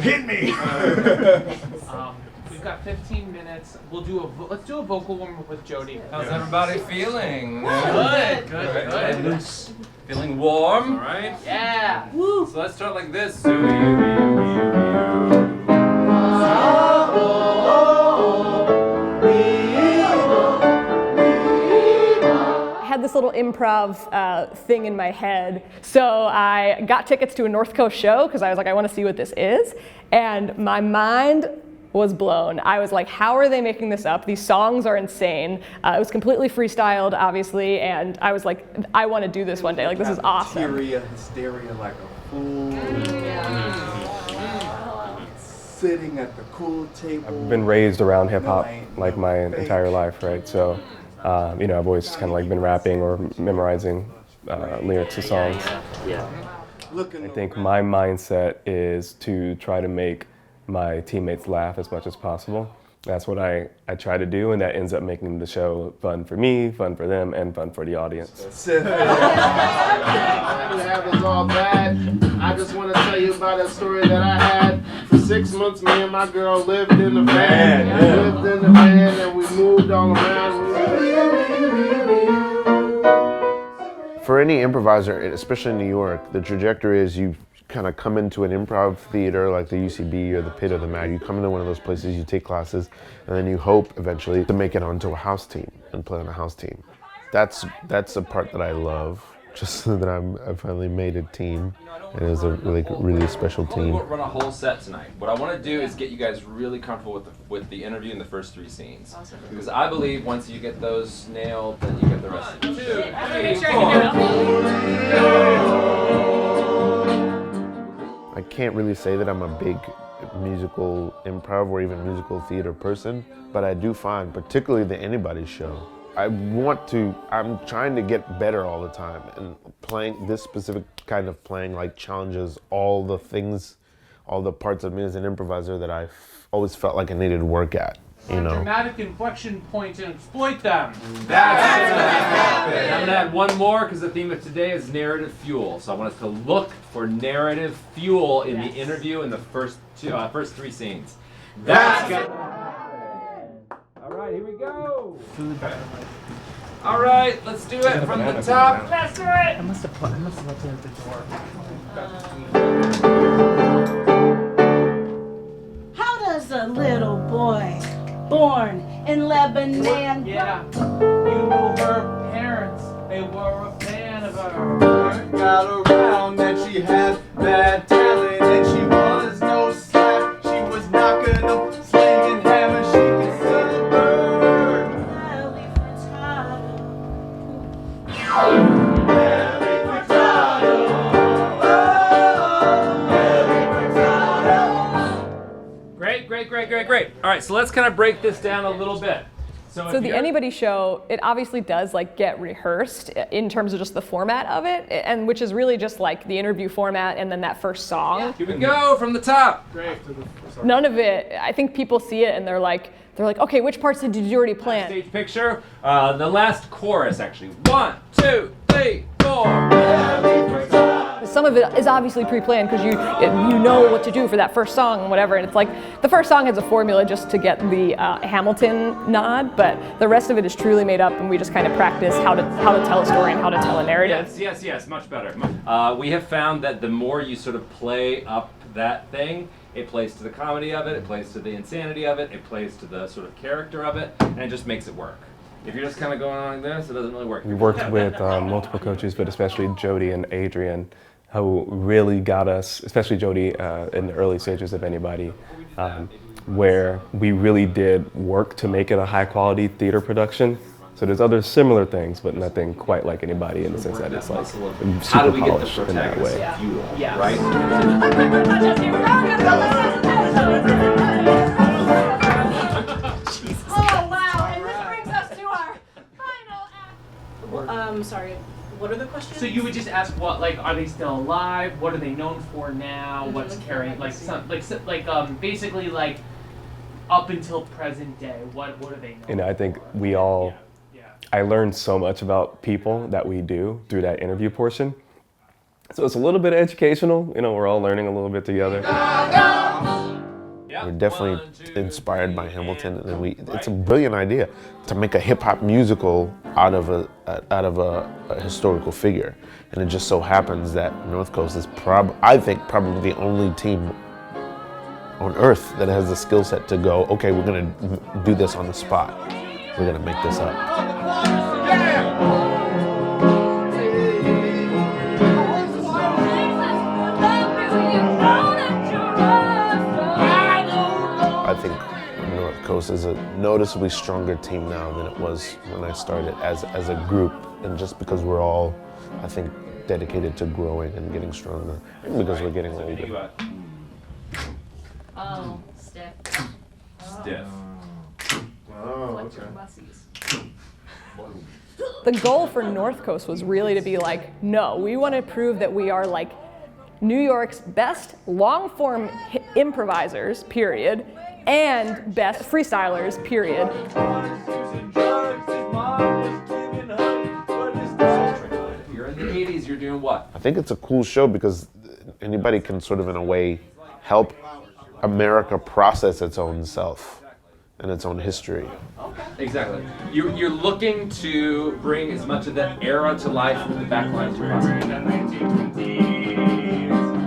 Hit me! We've got 15 minutes. Let's do a vocal warm-up with Jody. How's everybody feeling? Good. Loose. Feeling warm? All right. Yeah. Woo. So let's start like this. I had this little improv thing in my head, so I got tickets to a North Coast show because I was like, I want to see what this is, and my mind was blown. I was like, how are they making this up? These songs are insane. It was completely freestyled, obviously, and I was like, I want to do this one day. Like, this is awesome. Hysteria like a fool. Sitting at the cool table. I've been raised around hip hop like my entire life, right? So, I've always kind of like been rapping or memorizing lyrics to songs. I think my mindset is to try to make my teammates laugh as much as possible. That's what I try to do, and that ends up making the show fun for me, fun for them, and fun for the audience. That was all bad. I just want to tell you about a story that I had. For 6 months, me and my girl lived in the van. And we moved all around. For any improviser, especially in New York, the trajectory is you kind of come into an improv theater like the UCB or the Pit or the MAG. You come into one of those places, you take classes, and then you hope eventually to make it onto a house team and play on a house team. That's a part that I love, just so that I finally made a team, and it was a really special team. We won't run a whole set tonight. What I want to do is get you guys really comfortable with the interview in the first 3 scenes. Because I believe once you get those nailed, then you get the rest of it. 2, 3, 4. I can't really say that I'm a big musical improv or even musical theater person, but I do find, particularly the Anybody's show, I'm trying to get better all the time, and playing this specific kind of playing like challenges all the things, all the parts of me as an improviser that I've always felt like I needed to work at. Dramatic inflection points and exploit them. That's it. I'm going to add one more because the theme of today is narrative fuel. So I want us to look for narrative fuel in the interview in the first 3 scenes. That's good. All right, here we go. All right, let's do it from the top. Let's do it. I must have left it at the door. How does a little boy born in Lebanon? Yeah, you know her parents. They were a fan of her. Got around that she had bad talent and she was no slap. She was knocking up, slinging hammer. She could sell a bird. Great. All right, so let's kind of break this down a little bit. So the Anybody show, it obviously does like get rehearsed in terms of just the format of it, and which is really just like the interview format and then that first song. Here we go from the top. Great. None of it, I think people see it and they're like, okay, which parts did you already plan? Stage picture, the last chorus actually. 1, 2, 3, 4. Some of it is obviously pre-planned because you know what to do for that first song and whatever, and it's like the first song has a formula just to get the Hamilton nod, but the rest of it is truly made up, and we just kind of practice how to tell a story and how to tell a narrative. Yes, much better. We have found that the more you sort of play up that thing, it plays to the comedy of it, it plays to the insanity of it, it plays to the sort of character of it, and it just makes it work. If you're just kind of going on like this, it doesn't really work. We worked with multiple coaches, but especially Jody and Adrian, who really got us, especially Jody in the early stages of Anybody, where we really did work to make it a high quality theater production. So there's other similar things, but nothing quite like Anybody in the sense that it's like super polished in that way. Yeah. Right? Oh wow! And this brings us to our final. Sorry. What are the questions? So you would just ask what, like, are they still alive? What are they known for now? What's carrying, like, basically, like, up until present day, what are they known I think for? we all, I learned so much about people that we do through that interview portion. So it's a little bit educational. You know, we're all learning a little bit together. We're definitely inspired by Hamilton, and it's a brilliant idea to make a hip hop musical out of a historical figure. And it just so happens that North Coast is I think probably the only team on earth that has the skill set to go, okay, we're gonna do this on the spot. We're gonna make this up. I think North Coast is a noticeably stronger team now than it was when I started as a group, and just because we're all, I think, dedicated to growing and getting stronger, and because we're getting older. Oh, stiff. Stiff. Oh, okay. The goal for North Coast was really to be like, no, we want to prove that we are like New York's best long-form improvisers, period, and best freestylers, period. You're in the 80s, you're doing what? I think it's a cool show because anybody can sort of, in a way, help America process its own self and its own history. Exactly. You're looking to bring as much of that era to life from the backline as possible.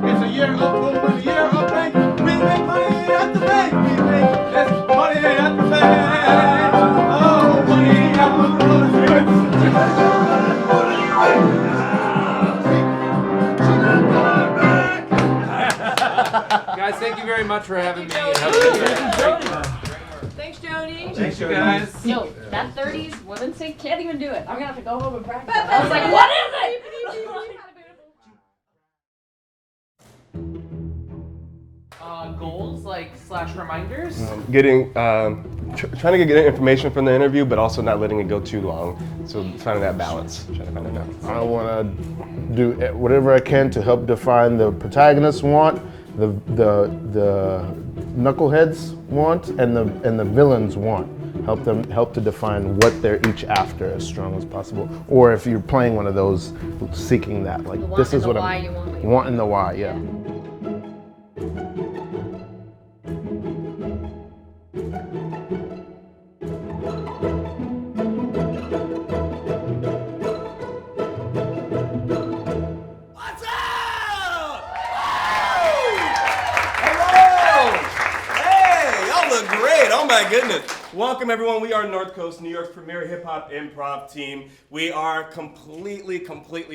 It's a year of boom, a year of bank. We make money at the bank. We make less money at the bank. Oh, money at Guys, thank you very much for having me. Thanks, Jody. Thanks, you guys. Yo, that 30s women's thing can't even do it. I'm gonna have to go home and practice. I was like, what is it? Goals like / reminders. Trying to get information from the interview, but also not letting it go too long. So finding that balance, trying to find that balance. I want to do whatever I can to help define the protagonists want, the knuckleheads want, and the villains want. Help to define what they're each after as strong as possible. Or if you're playing one of those, seeking that, like this is what I'm wanting the why, yeah. Oh my goodness. Welcome everyone. We are North Coast, New York's premier hip hop improv team. We are completely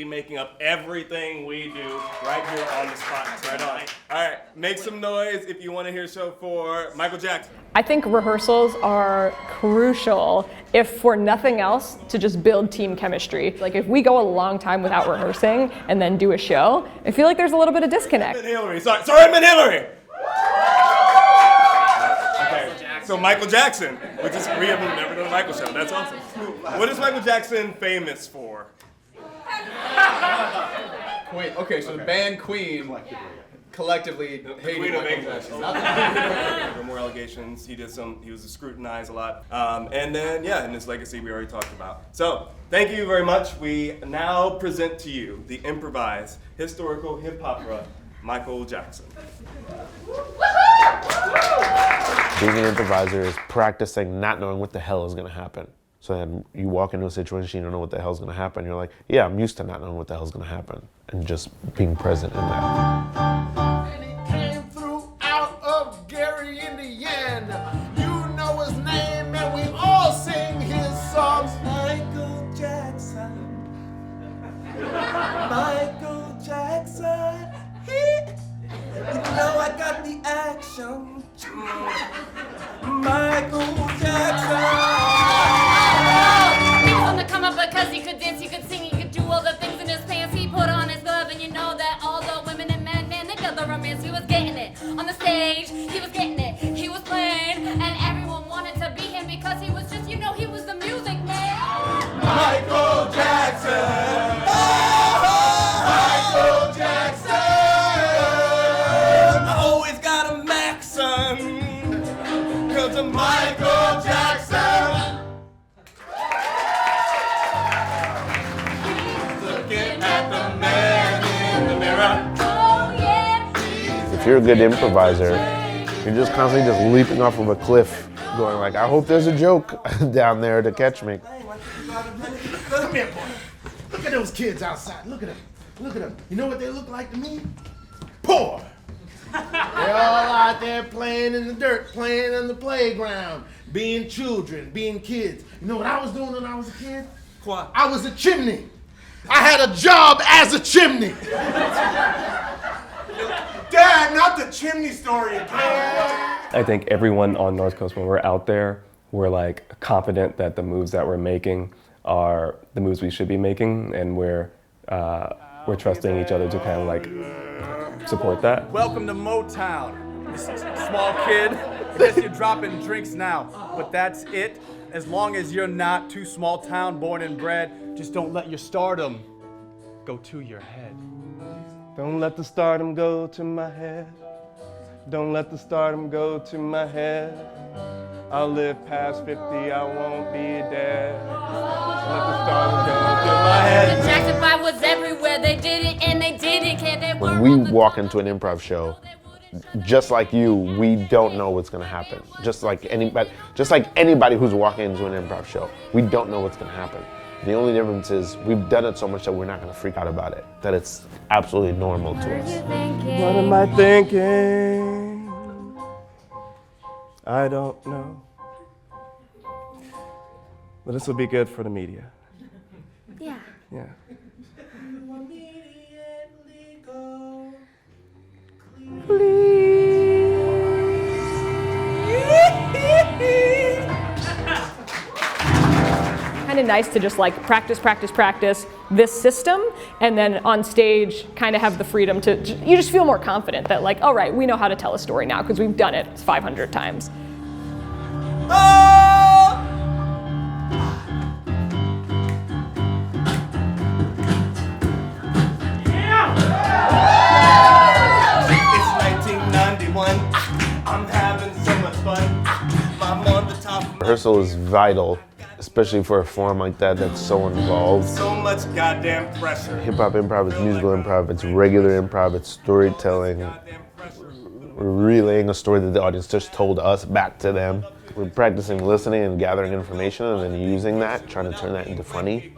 making up everything we do right here on the spot. Right on. All right, make some noise if you want to hear a show for Michael Jackson. I think rehearsals are crucial, if for nothing else, to just build team chemistry. Like if we go a long time without rehearsing and then do a show, I feel like there's a little bit of disconnect. Hillary. Sorry, Edmund Hillary. So Michael Jackson, we have never done a Michael show. That's awesome. What is Michael Jackson famous for? Queen. Okay, so the band Queen collectively hated Michael Jackson. There were more allegations. He was scrutinized a lot. And then, and his legacy we already talked about. So thank you very much. We now present to you the improvised historical hip opera, Michael Jackson. Being an improviser is practicing not knowing what the hell is going to happen. So then you walk into a situation, you don't know what the hell is going to happen. You're like, yeah, I'm used to not knowing what the hell is going to happen. And just being present in that. And he came through out of Gary, Indiana. You know his name and we all sing his songs. Michael Jackson. Michael Jackson. You know I got the action. Michael Jackson. He was on the come up because he could dance, he could sing, he could do all the things in his pants. He put on his glove, and you know that all the women and men, they got the romance. He was getting it on the stage. He was getting it. He was playing, and everyone wanted to be him because he was just, he was the music man. Michael Jackson. Michael Jackson. Always got a Maxon. Cause of Michael Jackson. Looking at the man in the mirror. you're a good improviser, you're just constantly just leaping off of a cliff, going like, I hope there's a joke down there to catch me. Come here, boy. Look at those kids outside. Look at them. Look at them. You know what they look like to me? Poor. They're all out there playing in the dirt, playing on the playground, being children, being kids. You know what I was doing when I was a kid? What? I was a chimney. I had a job as a chimney. Dad, not the chimney story again. I think everyone on North Coast, when we're out there, we're like confident that the moves that we're making are the moves we should be making, and we're trusting each other to kind of like support that. Welcome to Motown. This is a small kid. I guess you're dropping drinks now, but that's it. As long as you're not too small town, born and bred, just don't let your stardom go to your head. Don't let the stardom go to my head. Don't let the stardom go to my head. I'll live past 50, I won't be dead. Let the stardom go to my head. The Jackson 5 was everywhere. They did it and they didn't care. They When we walk into an improv show, just like you, we don't know what's gonna happen. Just like anybody who's walking into an improv show, we don't know what's gonna happen. The only difference is we've done it so much that we're not gonna freak out about it, that it's absolutely normal to us. What am I thinking? I don't know. But this will be good for the media. Yeah. Yeah. Kind of nice to just like practice this system, and then on stage kind of have the freedom to, you just feel more confident that like, all right, we know how to tell a story now because we've done it 500 times. It's 1991. I'm having so much fun. I'm on the top. Rehearsal is vital, especially for a form like that that's so involved. So much goddamn pressure. Hip hop improv is musical improv, it's regular improv, it's storytelling. We're relaying a story that the audience just told us back to them. We're practicing listening and gathering information and then using that, trying to turn that into funny.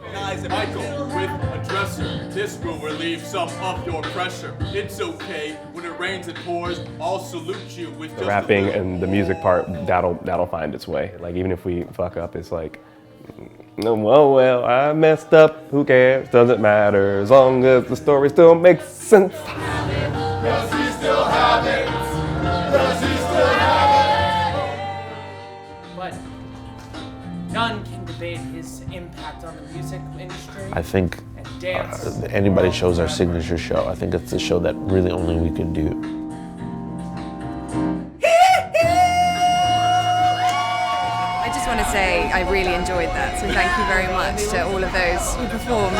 Michael with a dresser. This will relieve some of your pressure. It's okay when it rains and pours. I'll salute you with The rapping and the music part, that'll find its way. Like even if we fuck up, it's like, oh well, I messed up, who cares, doesn't matter, as long as the story still makes sense. Does he still have it? Does he still have But none can debate his impact on the music industry. I think and dance. anybody shows our signature show. I think it's the show that really only we can do. I just want to say I really enjoyed that, so thank you very much to all of those who performed.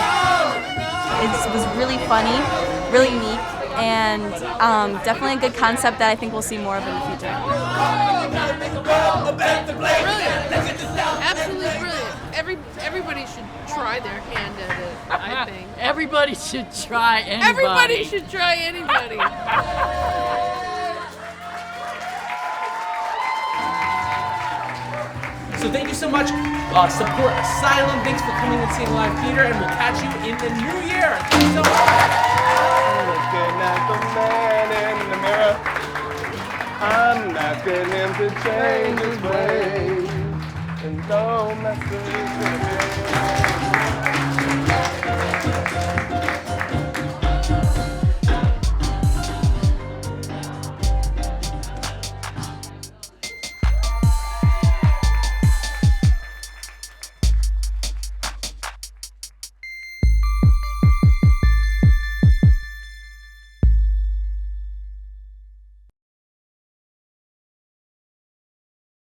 It was really funny, really unique, and definitely a good concept that I think we'll see more of in the future. Brilliant. Absolutely brilliant. Everybody should try their hand at it, I think. Everybody should try anybody. Everybody should try anybody. So thank you so much. Support Asylum. Thanks for coming and seeing live theater, and we'll catch you in the new year. Thanks so much. Looking at the man in the mirror, I'm asking him to change his ways, and don't mess with me.